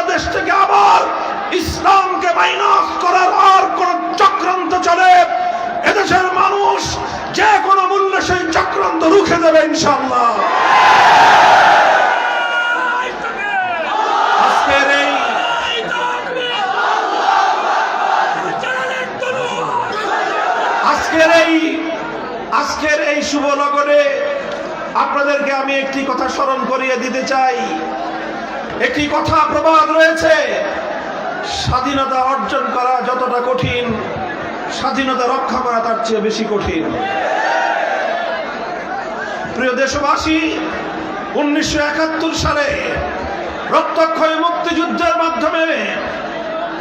বাংলাদেশ থেকে আবার ইসলামকে মাইনাস করার আর কোন চক্রান্ত চলে, এদেশের মানুষ যে কোনো মূল্যে সেই চক্রান্ত রুখে দেবে ইনশাআল্লাহ। আজকের এই শুভ লগনে আপনাদেরকে আমি একটি কথা স্মরণ করিয়ে দিতে চাই। একটি কথা প্রবাদ রয়েছে, স্বাধীনতা অর্জন করা যতটা কঠিন, স্বাধীনতা রক্ষা করা তার চেয়ে বেশি কঠিন। প্রিয় দেশবাসী, 1971 সালে রক্তক্ষয়ী মুক্তিযুদ্ধের মাধ্যমে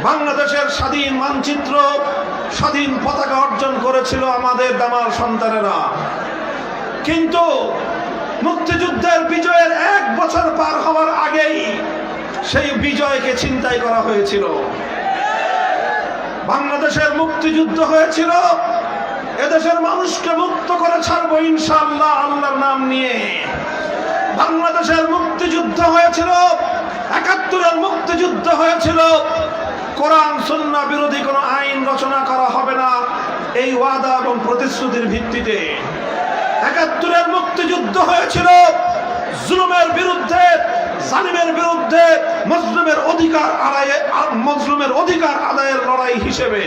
বাংলাদেশের স্বাধীন মানচিত্র, স্বাধীন পতাকা অর্জন করেছিল আমাদের দামাল সন্তানেরা। কিন্তু মুক্তিযুদ্ধের বিজয়ের 1 বছর পার হওয়ার আগেই সেই বিজয়কে ছিনতাই করা হয়েছিল। বাংলাদেশের মুক্তিযুদ্ধ হয়েছিল এদেশের মানুষকে মুক্ত করে ছাড়বো ইনশাআল্লাহ আল্লাহর নাম নিয়ে। বাংলাদেশের মুক্তিযুদ্ধ হয়েছিল, 71-এর মুক্তিযুদ্ধ হয়েছিল কোরআন সুন্নাহ বিরোধী কোনো আইন রচনা করা হবে না এই ওয়াদা এবং প্রতিশ্রুতির ভিত্তিতে। 71-এর মুক্তিযুদ্ধ হয়েছিল জুলুমের বিরুদ্ধে, জালিমের বিরুদ্ধে, মজলুমের অধিকার আদায়ের লড়াই হিসেবে।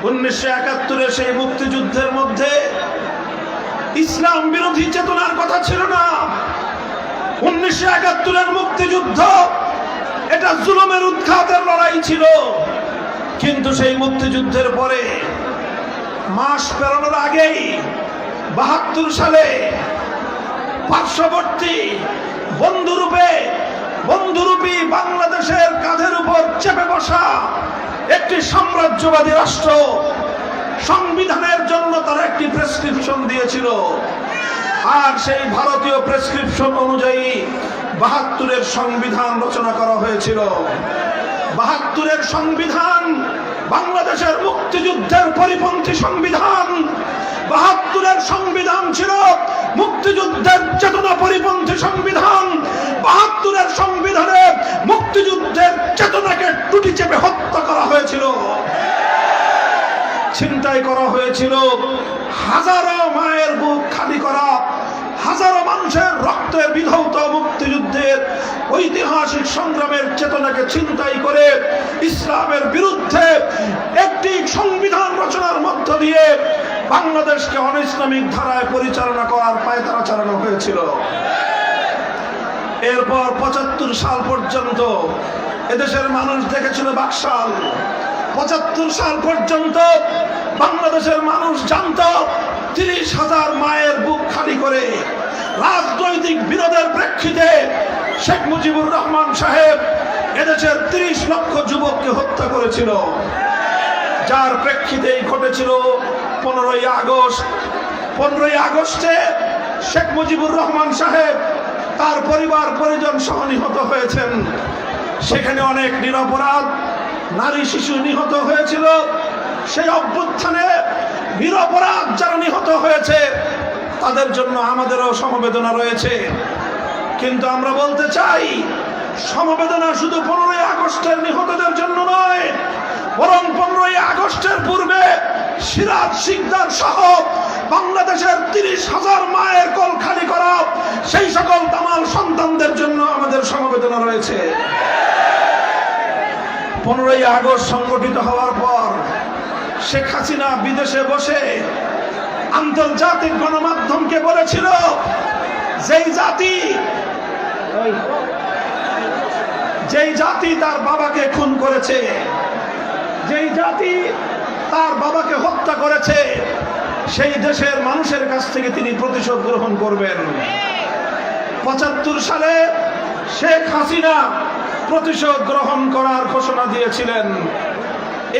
1971-এর সেই মুক্তিযুদ্ধের মধ্যে ইসলাম বিরোধী চেতনার কথা ছিল না। 1971-এর মুক্তিযুদ্ধ এটা জুলুমের উৎখাতের লড়াই ছিল। কিন্তু সেই মুক্তিযুদ্ধের পরে মাস পেরোনোর আগেই 72 সালে পার্শ্ববর্তী বন্ধুরূপী বাংলাদেশের কাঁধের উপর চেপে বসা একটি সাম্রাজ্যবাদী রাষ্ট্র সংবিধানের জন্য তারা একটি প্রেসক্রিপশন দিয়েছিল। আর সেই ভারতীয় প্রেসক্রিপশন অনুযায়ী 72-এর সংবিধান রচনা করা হয়েছিল। 72-এর সংবিধান বাংলাদেশের মুক্তিযুদ্ধের পরিপন্থী সংবিধান। 72-এর সংবিধান ছিল মুক্তিযুদ্ধের চেতনা পরিপন্থী সংবিধান। 72-এর সংবিধানে মুক্তিযুদ্ধের চেতনাকে টুটি চেপে হত্যা করা হয়েছিল, ছিনতাই করা হয়েছিল। হাজারো মায়ের বুক খালি করা, হাজারো মানুষের রক্তে বিধৌত মুক্তিযুদ্ধের ঐতিহাসিক সংগ্রামের চেতনাকে ছিনতাই করে ইসলামের বিরুদ্ধে একটি সংবিধান রচনার মধ্য দিয়ে বাংলাদেশকে অনইসলামিক ধারায় পরিচালনা করার পায়তারা চালানো হয়েছিল। এরপর 75 সাল পর্যন্ত এদেশের মানুষ দেখেছিল বাকশাল। 75 সাল পর্যন্ত বাংলাদেশের মানুষ জানত 30,000 মায়ের বুক খালি করে রাজনৈতিক বিরোধের প্রেক্ষিতে শেখ মুজিবুর রহমান সাহেব এদেশের 30 লক্ষ যুবককে হত্যা করেছিল, যার প্রেক্ষিতেই ঘটেছিল 15ই আগস্ট। 15ই আগস্টে শেখ মুজিবুর রহমান সাহেব তার পরিবার পরিজন সহ নিহত হয়েছেন। সেখানে অনেক নিরপরাধ নারী শিশু নিহত হয়েছিল। সেই অভ্যুত্থানে নিরপরাধ যারা নিহত হয়েছে তাদের জন্য আমাদেরও সমবেদনা রয়েছে। কিন্তু আমরা বলতে চাই, সমবেদনা শুধু 15ই আগস্টের নিহতদের জন্য নয়, বরং 15ই আগস্টের পূর্বে সিরাজ শিকদার সহ বাংলাদেশের 30,000 মায়ের কোল খালি করা সেই সকল দামাল সন্তানদের জন্য আমাদের সমবেদনা রয়েছে। 15ই আগস্ট সংগঠিত হওয়ার পর শেখ হাসিনা বিদেশে বসে আন্তর্জাতিক গণমাধ্যমকে বলেছিল, যেই জাতি তার বাবাকে খুন করেছে, যেই জাতি তার বাবাকে হত্যা করেছে, সেই দেশের মানুষের কাছ থেকে তিনি প্রতিশোধ গ্রহণ করবেন। 75 সালে শেখ হাসিনা প্রতিশোধ গ্রহণ করার ঘোষণা দিয়েছিলেন।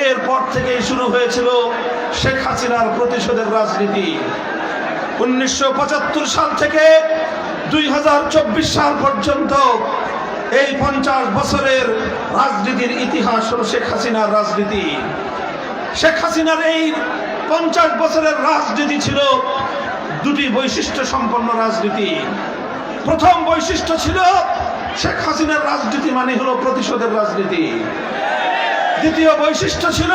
এরপর থেকেই শুরু হয়েছিল শেখ হাসিনার প্রতিশোধের রাজনীতি। 1975 সাল থেকে 2024 সাল পর্যন্ত এই 50 বছরের রাজনীতির ইতিহাস হল শেখ হাসিনার রাজনীতি। শেখ হাসিনার এই 50 বছরের রাজনীতি ছিল দুটি বৈশিষ্ট্য সম্পন্ন রাজনীতি। প্রথম বৈশিষ্ট্য ছিল শেখ হাসিনার রাজনীতি মানে হলো প্রতিশোধের রাজনীতি। দ্বিতীয় বৈশিষ্ট্য ছিল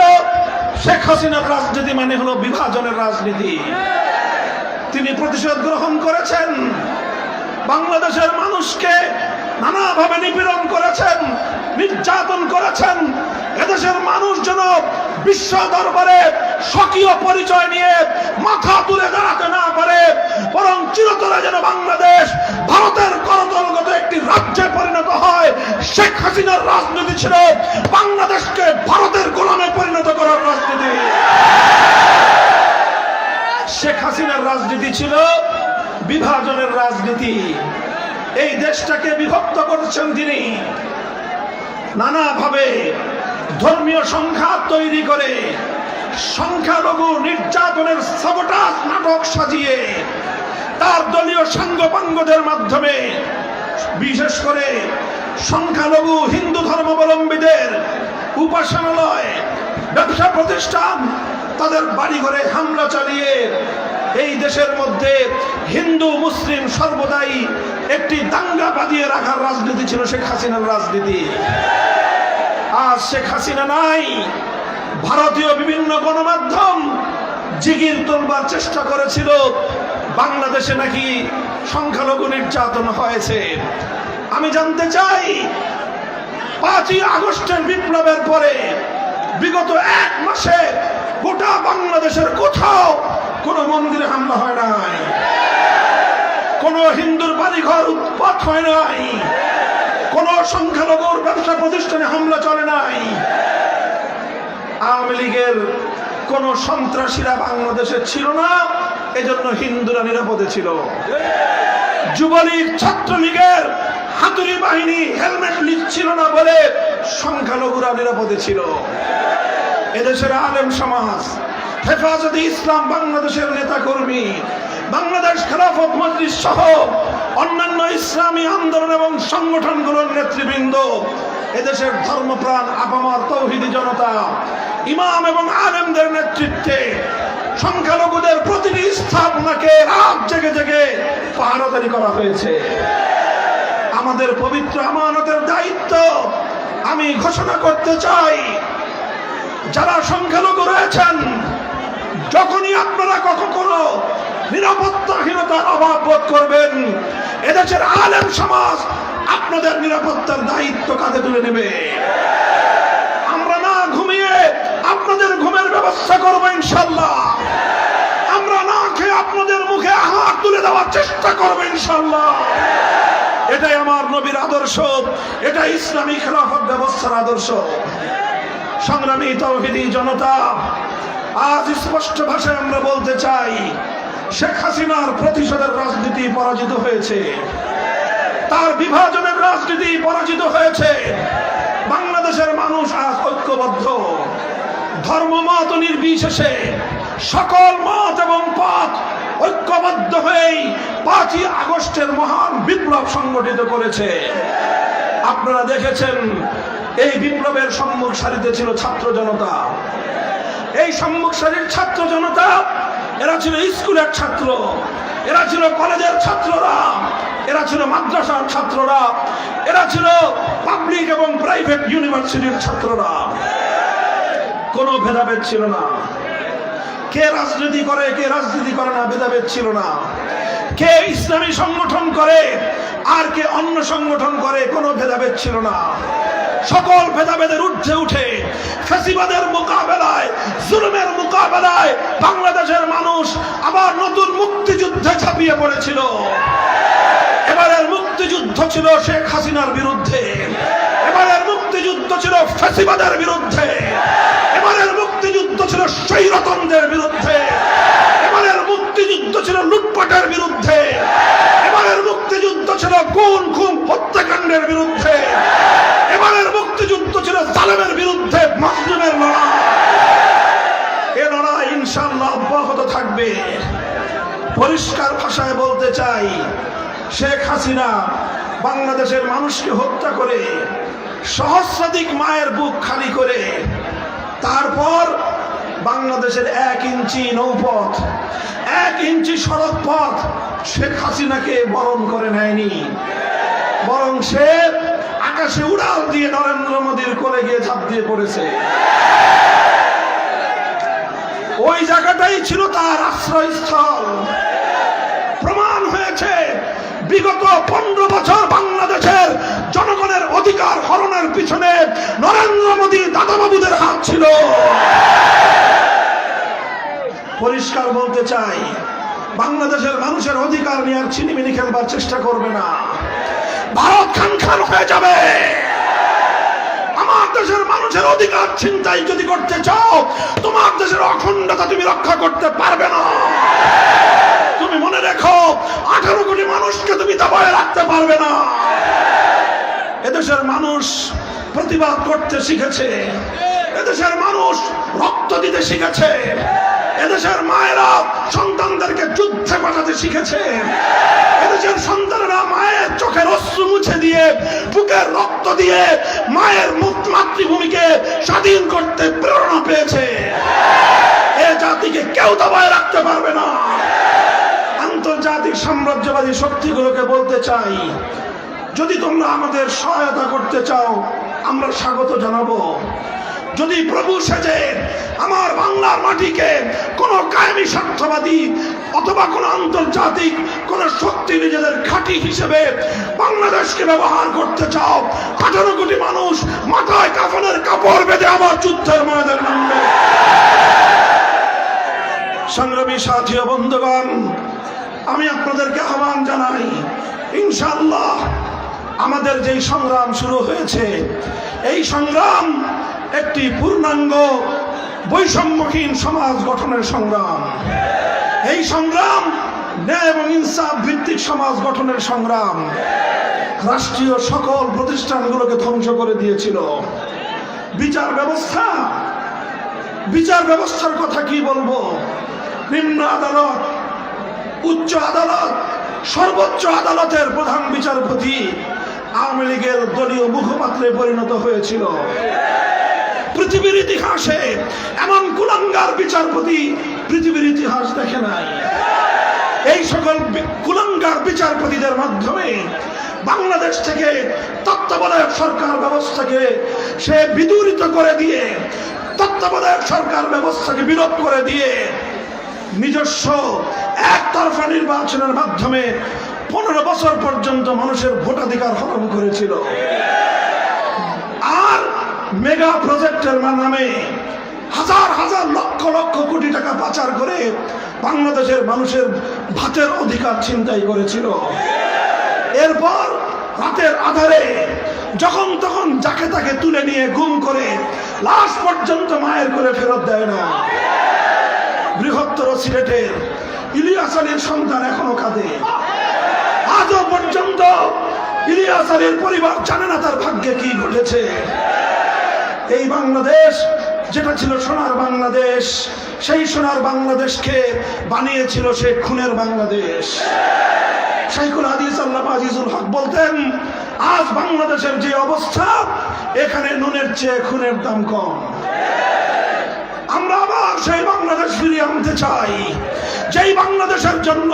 শেখ হাসিনার রাজনীতি মানে হলো বিভাজনের রাজনীতি। তিনি প্রতিশোধ গ্রহণ করেছেন, বাংলাদেশের মানুষকে নানাভাবে নিপীড়ন করেছেন, নির্যাতন করেছেন। এদেশের মানুষ যেন বিশ্ব দরবারে স্বকীয় পরিচয় নিয়ে মাথা তুলে দাঁড়াতে না পারে, বরং চিরতরে যেন বাংলাদেশ ভারতের করতলগত একটি রাজ্যে পরিণত হয়। শেখ হাসিনার রাজনীতি ছিল বাংলাদেশকে ভারতের গোলামে পরিণত করার রাজনীতি। শেখ হাসিনার রাজনীতি ছিল বিভাজনের রাজনীতি। এই দেশটাকে বিভক্ত করেছেন তিনি নানাভাবে, ধর্মীয় সংঘাত তৈরি করে, সংখ্যালঘু নির্যাতনের সাবোটাজ নাটক সাজিয়ে, তার দলীয় সাঙ্গপাঙ্গদের মাধ্যমে, বিশেষ করে সংখ্যালঘু হিন্দু ধর্মাবলম্বীদের উপাসনালয়, ব্যবসা প্রতিষ্ঠান, তাদের বাড়িঘরে হামলা চালিয়ে এই দেশের মধ্যে হিন্দু মুসলিম সর্বদাই একটি দাঙ্গা বাঁধিয়ে রাখার রাজনীতি ছিল শেখ হাসিনার রাজনীতি। আজ শেখ হাসিনা নাই। ভারতীয় বিভিন্ন গণমাধ্যম জিগির তোলবার চেষ্টা করেছিল বাংলাদেশে নাকি সংখ্যালঘু নির্যাতন হয়েছে। আমি জানতে চাই, 5ই আগস্টের বিপ্লবের পরে বিগত 1 মাসে গোটা বাংলাদেশের কোথাও কোন মন্দিরে হামলা হয় নাই, কোন হিন্দুর বাড়িঘর উৎপাত হয় নাই, কোন সংখ্যালঘুর ব্যবসা প্রতিষ্ঠানে হামলা চলে নাই। আওয়ামী লীগের কোন সন্ত্রাসীরা বাংলাদেশে ছিল না, এজন্য হিন্দুরা নিরাপদে ছিল। যুবলীগ ছাত্রলীগের হাতুড়ি বাহিনী হেলমেট লিখছিল না বলে সংখ্যালঘুরা নিরাপদে ছিল। এদেশের আলেম সমাজ, হেফাজতে ইসলাম বাংলাদেশের নেতা কর্মী, বাংলাদেশ খেলাফত মজলিস সহ অন্যান্য ইসলামী আন্দোলন এবং সংগঠনগুলোর নেতৃবৃন্দ, এদেশের ধর্মপ্রাণ আপামর তৌহিদি জনতা, ইমাম এবং আলেমদের নেতৃত্বে সংখ্যালঘুদের প্রতিটি স্থাপনাকে রাত জেগে জেগে পাহারাদারি করা হয়েছে। আমাদের পবিত্র আমানতের দায়িত্ব আমি ঘোষণা করতে চাই, যারা সংখ্যালঘু রয়েছেন, যখনই আপনারা কখনো নিরাপত্তাহীনতার অভাব বোধ করবেন, এদেশের আলেম সমাজ আপনাদের নিরাপত্তার দায়িত্ব কাঁধে তুলে নেবে। আমরা না ঘুমিয়ে আপনাদের ঘুমের ব্যবস্থা করবো ইনশাল্লাহ। আমরা না খেয়ে আপনাদের মুখে হাত তুলে দেওয়ার চেষ্টা করবো ইনশাল্লাহ। এটাই আমার নবীর আদর্শ, এটাই ইসলামী খেলাফত ব্যবস্থার আদর্শ। সংগ্রামী তাওহীদি জনতা, আজ স্পষ্ট ভাষায় আমরা বলতে চাই, শেখ হাসিনার প্রতিশোধের রাজনীতি পরাজিত হয়েছে, তার বিভাজনের রাজনীতি পরাজিত হয়েছে। বাংলাদেশের মানুষ আজ ঐক্যবদ্ধ, ধর্মমত নির্বিশেষে সকল মত এবং পথ ঐক্যবদ্ধ হয়েই 5ই আগস্টের মহান বিপ্লব সংগঠিত করেছে। আপনারা দেখেছেন, এই বিপ্লবের সম্মুখ সারিতে ছিল ছাত্র জনতা। এই সম্মুখ সারির ছাত্র জনতা, এরা ছিল স্কুলের ছাত্র, এরা ছিল কলেজের ছাত্ররা, এরা ছিল মাদ্রাসার ছাত্ররা, এরা ছিল পাবলিক এবং প্রাইভেট ইউনিভার্সিটির ছাত্ররা। কোনো ভেদাভেদ ছিল না। কে রাজনীতি করে কে রাজনীতি করে না ভেদাভেদ ছিল না। কে ইসলামী সংগঠন করে আর কে অন্য সংগঠন করে কোনো ভেদাভেদ ছিল না। সকল ভেদাভেদের ঊর্ধ্বে উঠে ফ্যাসিবাদের মোকাবেলায়, জুলুমের মোকাবেলায় বাংলাদেশের মানুষ আবার নতুন মুক্তিযুদ্ধে ঝাঁপিয়ে পড়েছিল। এবারের মুক্তিযুদ্ধ ছিল শেখ হাসিনার বিরুদ্ধে, এবারের মুক্তিযুদ্ধ ছিল ফ্যাসিবাদের বিরুদ্ধে, এবারের মুক্তিযুদ্ধ ছিল স্বৈরতন্ত্রের বিরুদ্ধে, এবারের মুক্তিযুদ্ধ ছিল লুটপাটের বিরুদ্ধে, এবারের মুক্তিযুদ্ধ ছিল খুন খুন হত্যাকাণ্ডের বিরুদ্ধে, এবারের মুক্তিযুদ্ধ ছিল জালেমের বিরুদ্ধে মাজলুমের লড়াই। এ লড়াই ইনশাআল্লাহ অব্যাহত থাকবে। পরিষ্কার ভাষায় বলতে চাই, শেখ হাসিনা বাংলাদেশের মানুষকে হত্যা করে, সহস্রাধিক মায়ের বুক খালি করে, তারপর বাংলাদেশের 1 ইঞ্চি নৌপথ, 1 ইঞ্চি সড়ক পথ শেখ হাসিনাকে বরণ করে নেয়নি, বরং সে আকাশে উড়াল দিয়ে নরেন্দ্র মোদীর কোলে গিয়ে ঝাঁপ দিয়ে পড়েছে। ওই জায়গাটাই ছিল তার আশ্রয়স্থল। প্রমাণ হয়েছে বিগত 15 বছর বাংলাদেশের জনগণের অধিকার হরণের পিছনে নরেন্দ্র মোদী দাদাবাবুদের হাত ছিল। পরিষ্কার বলতে চাই, বাংলাদেশের মানুষের অধিকার নিয়ে আর ছিনিমিনি খেলবার চেষ্টা করবে না। ভারত খান খান হয়ে যাবে। আমার দেশের মানুষের অধিকার ছিনতাই যদি করতে চাও, তোমার দেশের অখণ্ডতা তুমি রক্ষা করতে পারবে না। তুমি মনে রেখো, 18 কোটি মানুষকে তুমি দাবায় রাখতে পারবে না। এদেশের মানুষ প্রতিবাদ করতে শিখেছে, এদেশের মানুষ রক্ত দিতে শিখেছে, এদেশের মায়েরা সন্তানদেরকে যুদ্ধে পাঠাতে শিখেছে, এদেশের সন্তানেরা মায়ের চোখের অশ্রু মুছে দিয়ে, বুকের রক্ত দিয়ে মায়ের মাতৃভূমিকে স্বাধীন করতে প্রেরণা পেয়েছে। এ জাতিকে কেউ দাবায় রাখতে পারবে না। আন্তর্জাতিক সাম্রাজ্যবাদী শক্তিগুলোকে বলতে চাই, যদি তোমরা আমাদের সহায়তা করতে চাও, আমরা স্বাগত জানাবো। যদি প্রভু সেজে আমার বাংলার মাটিকে কোন কায়েমি স্বার্থবাদী অথবা কোন আন্তর্জাতিক কোন শক্তি নিজেদের ঘাঁটি হিসেবে বাংলাদেশকে ব্যবহার করতে চাও, 18 কোটি মানুষ মাথায় কাফনের কাপড় বেঁধে আমার যুদ্ধের ময়দানে নামবে। সংগ্রামী সাথী ও বন্ধুগণ, আমি আপনাদেরকে আহ্বান জানাই, ইনশাআল্লাহ আমাদের যেই সংগ্রাম শুরু হয়েছে, এই সংগ্রাম একটি পূর্ণাঙ্গ বৈষম্যহীন সমাজ গঠনের সংগ্রাম। এই সংগ্রাম ন্যায় এবং ইনসাফ ভিত্তিক সমাজ গঠনের সংগ্রাম। রাষ্ট্রীয় সকল প্রতিষ্ঠানগুলোকে ধ্বংস করে দিয়েছিল। বিচার ব্যবস্থার কথা কি বলবো? নিম্ন আদালত, উচ্চ আদালত, সর্বোচ্চ আদালতের প্রধান বিচারপতি আওয়ামী লীগের দলীয় মুখপাত্রে পরিণত হয়েছিল। পৃথিবীর ইতিহাসে এমন কুলাঙ্গার বিচারপতি পৃথিবীর ইতিহাস দেখে নাই। এই সকল কুলাঙ্গার বিচারপতিদের মাধ্যমে বাংলাদেশ থেকে তত্ত্বাবধায়ক সরকার ব্যবস্থাকে সে বিদূরিত করে দিয়ে, তত্ত্বাবধায়ক সরকার ব্যবস্থাকে বিলোপ করে দিয়ে নিজস্ব একতরফা নির্বাচনের মাধ্যমে 15 বছর পর্যন্ত মানুষের ভোটাধিকার হরণ করেছিল। আর মেগা প্রজেক্টের নামে হাজার হাজার লক্ষ লক্ষ কোটি টাকা পাচার করে বাংলাদেশের মানুষের ভাতের অধিকার ছিনতাই করেছিল। এরপর রাতের আধারে যখন তখন যাকে তাকে তুলে নিয়ে গুম করে লাশ পর্যন্ত মায়ের করে ফেরত দেয় না। বৃহত্তর সিলেটের ইলিয়াস আলীর সন্তান এখনো কাঁদে। আজও পর্যন্ত ইলিয়াস আলীর পরিবার জানে না তার ভাগ্যে কি ঘটেছে। এই বাংলাদেশ যেটা ছিল সোনার বাংলাদেশ, সেই সোনার বাংলাদেশকে বানিয়েছিল সে খুনের বাংলাদেশ। শাইখুল হাদিস আল্লামা আজিজুল হক বলতেন, আজ বাংলাদেশের যে অবস্থা, এখানে নুনের চেয়ে খুনের দাম কম। আমরা আবার সেই বাংলাদেশ ফিরিয়ে আনতে চাই, যেই বাংলাদেশের জন্য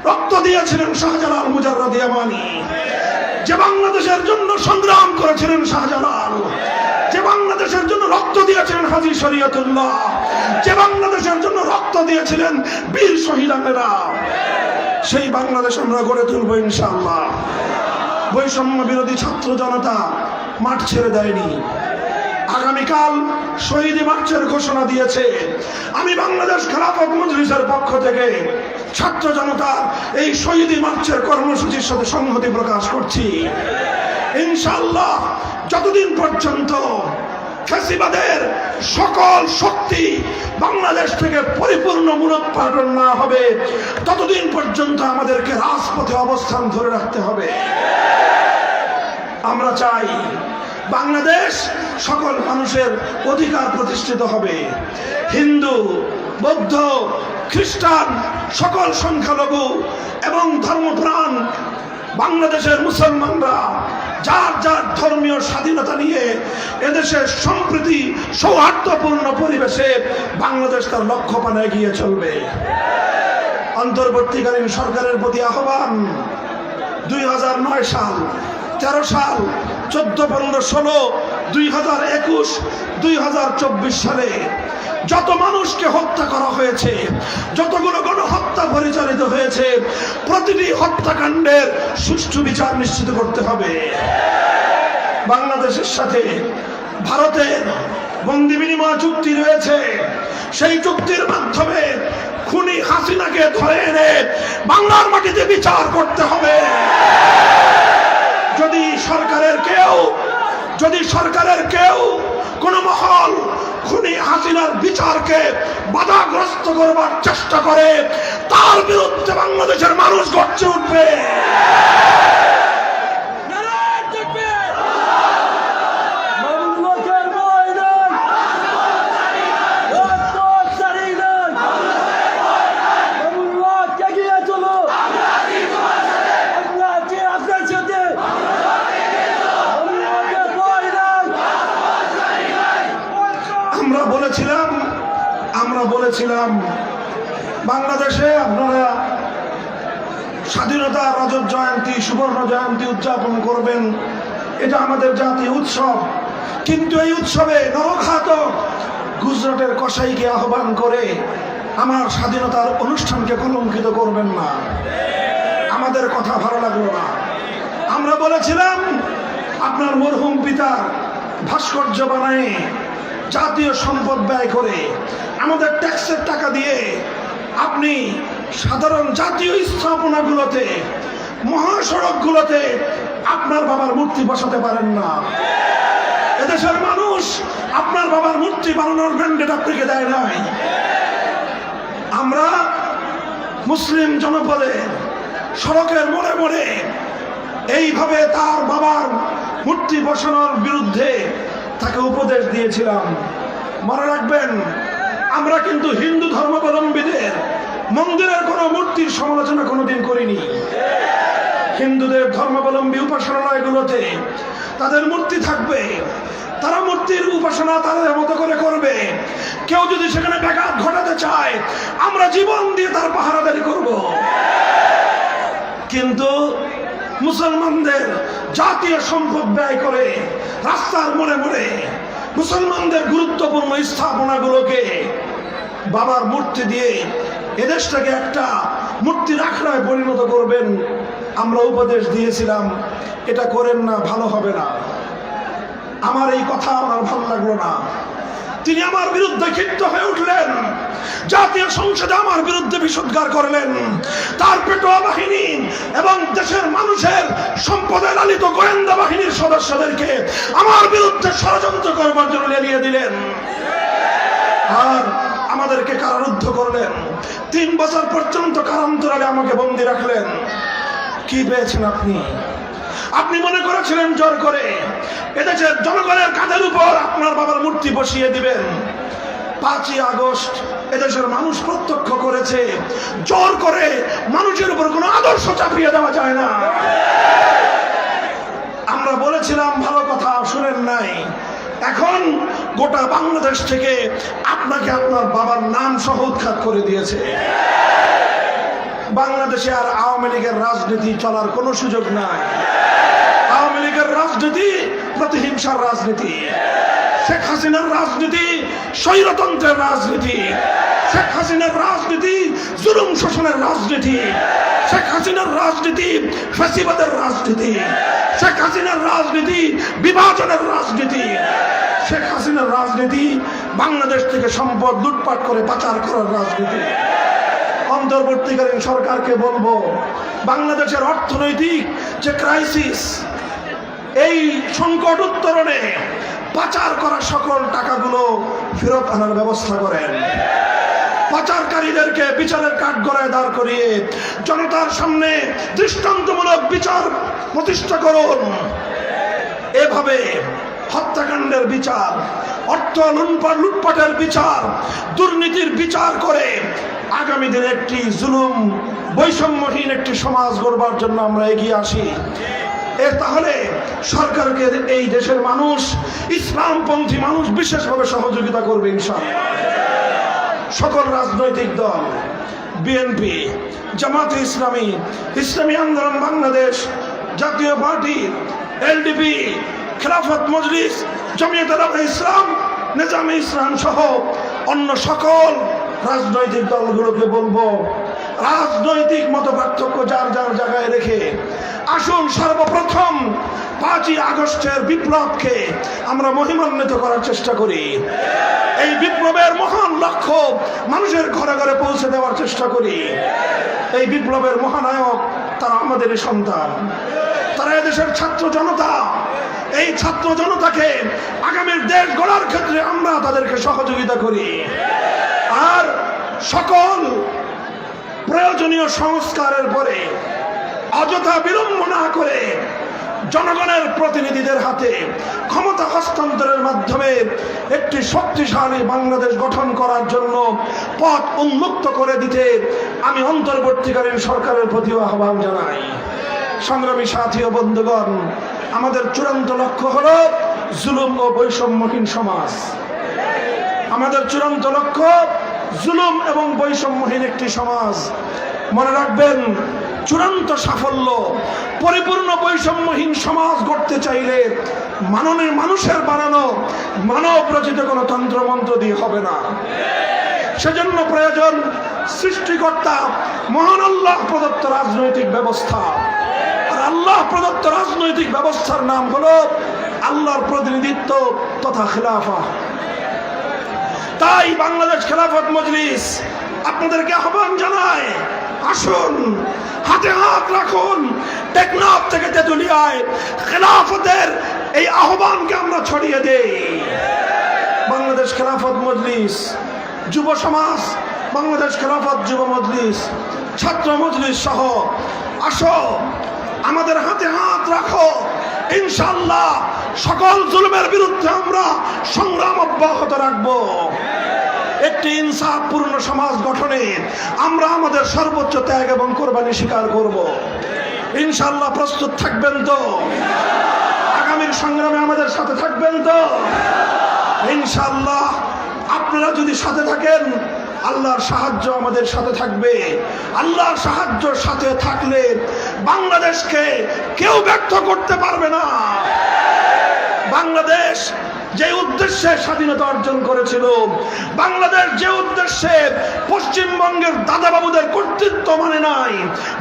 রক্ত দিয়েছিলেন শাহজালাল মুজাররদ ইয়ামানি, যে বাংলাদেশের জন্য সংগ্রাম করেছিলেন শাহজালাল, যে বাংলাদেশের জন্য রক্ত দিয়েছিলেন হাজী শরীয়তুল্লাহ, যে বাংলাদেশের জন্য রক্ত দিয়েছিলেন বীর শহীদানেরা। সেই বাংলাদেশ আমরা গড়ে তুলব ইনশাআল্লাহ। বৈষম্য বিরোধী ছাত্র জনতা মাঠ ছেড়ে দেয়নি। আগামীকাল শহীদ মার্চের ঘোষণা দিয়েছে। আমি বাংলাদেশ খেলাফত মজলিসের পক্ষ থেকে ছাত্র জনতা এই শহীদ মার্চের কর্মসূচির সাথে সংহতি প্রকাশ করছি। ইনশাআল্লাহ যতদিন পর্যন্ত ফ্যাসিবাদের সকল শক্তি বাংলাদেশ থেকে পরিপূর্ণ মূলোৎপাটন না হবে, ততদিন পর্যন্ত আমাদেরকে রাজপথে অবস্থান ধরে রাখতে হবে। আমরা চাই বাংলাদেশ সকল মানুষের অধিকার প্রতিষ্ঠিত হবে। হিন্দু, বৌদ্ধ, খ্রিস্টান, সকল সংখ্যালঘু এবং ধর্মপ্রাণ বাংলাদেশের মুসলমানরা যার যার ধর্মীয় স্বাধীনতা নিয়ে এদেশের সম্প্রীতি সৌহার্দ্যপূর্ণ পরিবেশে বাংলাদেশ তার লক্ষ্যপানে এগিয়ে চলবে। অন্তর্বর্তীকালীন সরকারের প্রতি আহ্বান, 2009 সাল, 13 সাল 14, 15, 16, 2021, 2024 সালে যত মানুষকে হত্যা করা হয়েছে, যতগুলো গণহত্যা পরিচালিত হয়েছে, প্রতিটি হত্যাকাণ্ডের সুষ্ঠু বিচার নিশ্চিত করতে হবে। বাংলাদেশের সাথে ভারতের বন্দি বিনিময় চুক্তি রয়েছে, সেই চুক্তির মাধ্যমে খুনি হাসিনাকে ধরে এনে বাংলার মাটিতে বিচার করতে হবে। যদি সরকারের কেউ কোন মহল খুনি হাসিনার বিচারকে বাধাগ্রস্ত করবার চেষ্টা করে, তার বিরুদ্ধে বাংলাদেশের মানুষ গর্জে উঠবে। আমরা বলেছিলাম বাংলাদেশে আপনারা স্বাধীনতা রজত জয়ন্তী, সুবর্ণ জয়ন্তী উদযাপন করবেন, এটা আমাদের জাতীয় উৎসব। কিন্তু এই উৎসবে নরঘাতক গুজরাটের কসাইকে আহ্বান করে আমার স্বাধীনতার অনুষ্ঠানকে কলঙ্কিত করবেন না। আমাদের কথা ভালো লাগলো না। আমরা বলেছিলাম আপনার মরহুম পিতার ভাস্কর্য বানায় জাতীয় সম্পদ ব্যয় করে আমাদের ট্যাক্সের টাকা দিয়ে আপনি সাধারণ জাতীয় স্থাপনাগুলোতে, মহাসড়কগুলোতে আপনার বাবার মূর্তি বসাতে পারেন না। এদেশের মানুষ আপনার বাবার মূর্তি বানানোর ম্যান্ডেট আপনাকে দেয় নাই। আমরা মুসলিম জনপদে সড়কের মোড়ে মোড়ে এইভাবে তার বাবার মূর্তি বসানোর বিরুদ্ধে তাকে উপদেশ দিয়েছিলাম। মনে রাখবেন, আমরা কিন্তু হিন্দু ধর্মাবলম্বীদের মন্দিরের কোনো মূর্তির সমালোচনা কোনোদিন করিনি। হিন্দুদের ধর্মাবলম্বী উপাসনালয়গুলোতে তাদের মূর্তি থাকবে, তারা মূর্তির উপাসনা তাদের মতো করে করবে। কেউ যদি সেখানে ব্যাঘাত ঘটাতে চায়, আমরা জীবন দিয়ে তার পাহারাদারি করব। কিন্তু মুসলমানদের জাতীয় সম্পদ ব্যয় করে রাস্তার মোড়ে মোড়ে মুসলমানদের গুরুত্বপূর্ণ স্থাপনাগুলোকে বাবার মূর্তি দিয়ে এদেশটাকে একটা মূর্তির আখড়ায় পরিণত করবেন, আমরা উপদেশ দিয়েছিলাম এটা করেন না, ভালো হবে না। আমার এই কথা আমার ভালো লাগলো না। তিনি আমার বিরুদ্ধে ক্ষিপ্ত হয়ে উঠলেন, জাতীয় সংসদে আমার বিরুদ্ধে বিষোদ্গার করলেন। তার পেটোয়া বাহিনী এবং দেশের মানুষের সম্পদে লালিত গোয়েন্দা বাহিনীর সদস্যদেরকে আমার বিরুদ্ধে ষড়যন্ত্র করবার জন্য লেলিয়ে দিলেন আর আমাদেরকে কারারুদ্ধ করলেন। 3 বছর পর্যন্ত কারান্তরালে আমাকে বন্দী রাখলেন। কি পেয়েছেন আপনি? আপনি মনে করেছিলেন জোর করে এদেশের জনগণের কাঁধের উপর আপনার বাবার মূর্তি বসিয়ে দিবেন। 5ই আগস্ট এদেশের মানুষ প্রত্যক্ষ করেছে, জোর করে মানুষের উপর কোনো আদর্শ চাপিয়ে দেওয়া যায় না। আমরা বলেছিলাম ভালো কথা, শুনেন নাই। এখন গোটা বাংলাদেশ থেকে আপনাকে আপনার বাবার নাম সহ উৎখাত করে দিয়েছে। বাংলাদেশে আর আওয়ামী লীগের রাজনীতি চলার কোনো সুযোগ নাই। আওয়ামী লীগের রাজনীতি প্রতিহিংসার রাজনীতি, শেখ হাসিনার রাজনীতি স্বৈরতন্ত্রের রাজনীতি, শেখ হাসিনার রাজনীতি জুলুম শোষণের রাজনীতি, শেখ হাসিনার রাজনীতি ফ্যাসিবাদের রাজনীতি, শেখ হাসিনার রাজনীতি বিভাজনের রাজনীতি, শেখ হাসিনার রাজনীতি বাংলাদেশ থেকে সম্পদ লুটপাট করে পাচার করার রাজনীতি। অন্তর্বর্তীকালীন সরকারকে বলবো, বাংলাদেশের অর্থনৈতিক যে ক্রাইসিস, এই সংকট উত্তরণে পাচার করা সকল টাকাগুলো ফেরত আনার ব্যবস্থা করেন। পাচারকারীদেরকে বিচারের কাঠগড়ায় দাঁড় করিয়ে জনতার সামনে দৃষ্টান্তমূলক বিচার প্রতিষ্ঠা করুন। এভাবে হত্যাকাণ্ডের বিচার, অর্থ লুটপাটের বিচার, দুর্নীতির বিচার করে আগামী দিনে একটি জুলুম বৈষম্যহীন একটি সমাজ গড়বার জন্য আমরা এগিয়ে আসি। তাহলে সরকারকে এই দেশের মানুষ, ইসলামপন্থী মানুষ বিশেষভাবে সহযোগিতা করবে ইনশাআল্লাহ। সকল রাজনৈতিক দল, বিএনপি, জামাতে ইসলামী, ইসলামী আন্দোলন বাংলাদেশ, জাতীয় পার্টি এলডিপি, খেলাফত মজলিস, জমিয়ত উলামায়ে ইসলাম, নিজামে ইসলাম সহ অন্য সকল রাজনৈতিক দলগুলোকে বলবো, রাজনৈতিক মতপার্থক্য যার যার জায়গায় রেখে আসুন সর্বপ্রথম 5ই আগস্টের বিপ্লবকে আমরা মহিমান্বিত করার চেষ্টা করি। এই বিপ্লবের মহান লক্ষ্য মানুষের ঘরে ঘরে পৌঁছে দেওয়ার চেষ্টা করি। এই বিপ্লবের মহানায়ক তারা আমাদেরই সন্তান, তারা এদেশের ছাত্র জনতা। এই ছাত্র জনতাকে আগামীর দেশ গড়ার ক্ষেত্রে আমরা তাদেরকে সহযোগিতা করি। আর সকল প্রয়োজনীয় সংস্কারের পরে অযথা বিলম্ব না করে জনগণের প্রতিনিধিদের হাতে ক্ষমতা হস্তান্তরের মাধ্যমে একটি শক্তিশালী বাংলাদেশ গঠন করার জন্য পথ উন্মুক্ত করে দিতে আমি অন্তর্বর্তীকালীন সরকারের প্রতি আহ্বান জানাই। সংগ্রামী সাথী ও বন্ধুগণ, আমাদের চূড়ান্ত লক্ষ্য হলো জুলুম ও বৈষম্যহীন সমাজ। আমাদের চূড়ান্ত লক্ষ্য জুলুম এবং বৈষম্যহীন একটি সমাজ। মনে রাখবেন, চূড়ান্ত সাফল্য, পরিপূর্ণ বৈষম্যহীন সমাজ গড়তে চাইলে মানুষের বানানো মানব রচিত কোনো তন্ত্রমন্ত্র দিয়ে হবে না। সেজন্য প্রয়োজন সৃষ্টিকর্তা মহান আল্লাহ প্রদত্ত রাজনৈতিক ব্যবস্থা। আর আল্লাহ প্রদত্ত রাজনৈতিক ব্যবস্থার নাম হলো আল্লাহর প্রতিনিধিত্ব তথা খেলাফা। তাই বাংলাদেশ খেলাফত মজলিস আপনাদেরকে আহ্বান জানায়, আসুন হাতে হাত রাখুন, টেকনাফ থেকে তেঁতুলিয়ায় খেলাফতের এই আহ্বানকে আমরা ছড়িয়ে দেই। বাংলাদেশ খেলাফত মজলিস, যুব সমাজ, বাংলাদেশ খেলাফত যুব মজলিস, ছাত্র মজলিস সহ আসো, আমাদের হাতে হাত রাখো। ইনশাআল্লাহ সকল জুলুমের বিরুদ্ধে আমরা সংগ্রাম অব্যাহত রাখবো। একটি ইনসাফপূর্ণ সমাজ গঠনে আমরা আমাদের সর্বোচ্চ ত্যাগ এবং কোরবানি স্বীকার করব। ইনশাআল্লাহ প্রস্তুত থাকবেন তো? আগামীর সংগ্রামে আমাদের সাথে থাকবেন তো? ইনশাআল্লাহ আপনারা যদি সাথে থাকেন, আল্লাহর সাহায্য আমাদের সাথে থাকবে। আল্লাহর সাহায্যের সাথে থাকলে বাংলাদেশকে কেউ ব্যর্থ করতে পারবে না। বাংলাদেশ যে উদ্দেশ্যে স্বাধীনতা অর্জন করেছিল, বাংলাদেশ যে উদ্দেশ্যে পশ্চিমবঙ্গের দাদাবাবুদের কর্তৃত্ব মানে নাই,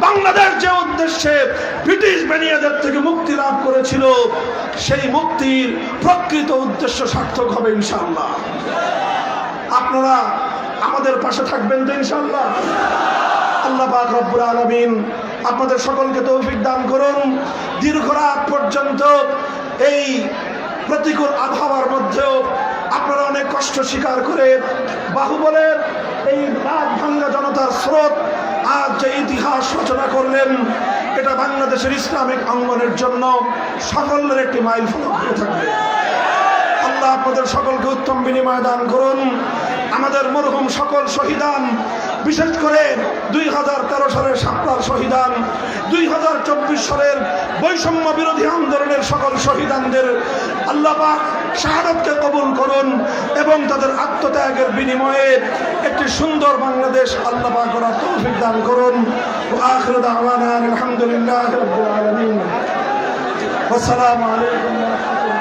বাংলাদেশ যে উদ্দেশ্যে ব্রিটিশ বেনিয়াদের থেকে মুক্তি লাভ করেছিল, সেই মুক্তির প্রকৃত উদ্দেশ্য সার্থক হবে ইনশাআল্লাহ। আপনারা আমাদের পাশে থাকবেন তো ইনশাআল্লাহ? আল্লাহ পাক রব্বুল আলামিন আপনাদের সকলকে তৌফিক দান করুন। দীর্ঘ রাত পর্যন্ত এই প্রতিকূল আবহাওয়ার মধ্যেও আপনারা অনেক কষ্ট স্বীকার করে বাহুবলের এই রাত ভাঙ্গা জনতার স্রোত আজ যে ইতিহাস রচনা করলেন, এটা বাংলাদেশের ইসলামিক অঙ্গনের জন্য সকলের একটি মাইল ফলক হয়ে থাকবে। আল্লাহ আপনাদের সকলকে উত্তম বিনিময় দান করুন। আমাদের মরহুম সকল শহীদান, বিশেষ করে 2013 সালের শাপলার শহীদান, 2024 সালের বৈষম্য বিরোধী আন্দোলনের সকল শহীদানদের আল্লাহ পাক শাহাদাতকে কবুল করুন এবং তাদের আত্মত্যাগের বিনিময়ে একটি সুন্দর বাংলাদেশ আল্লাহ পাক করার তৌফিক দান করুন। ওয়া আখিরু দাওয়ানা আলহামদুলিল্লাহি রাব্বিল আলামিন। আসসালামু আলাইকুম ওয়া রাহমাতুল্লাহ।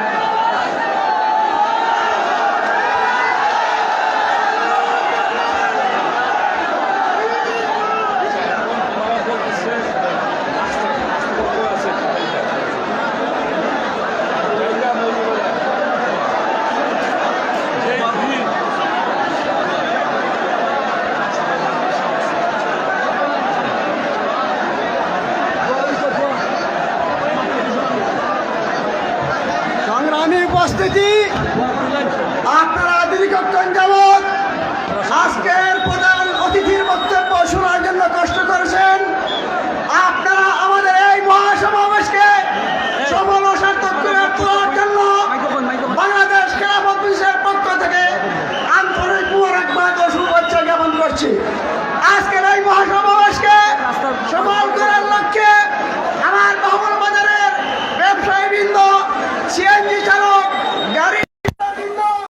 উপস্থিতি, আপনারা দীর্ঘক্ষণ যাবৎ আজকের প্রধান অতিথির বক্তব্য শোনার জন্য কষ্ট করেছেন। আপনারা আমাদের এই মহাসমাবেশকে সফল ও সার্থক করে তোলার জন্য বাংলাদেশ খেলাফত মজলিসের পক্ষ থেকে আন্তরিক মুবারকবাদ ও শুভেচ্ছা জ্ঞাপন করছি।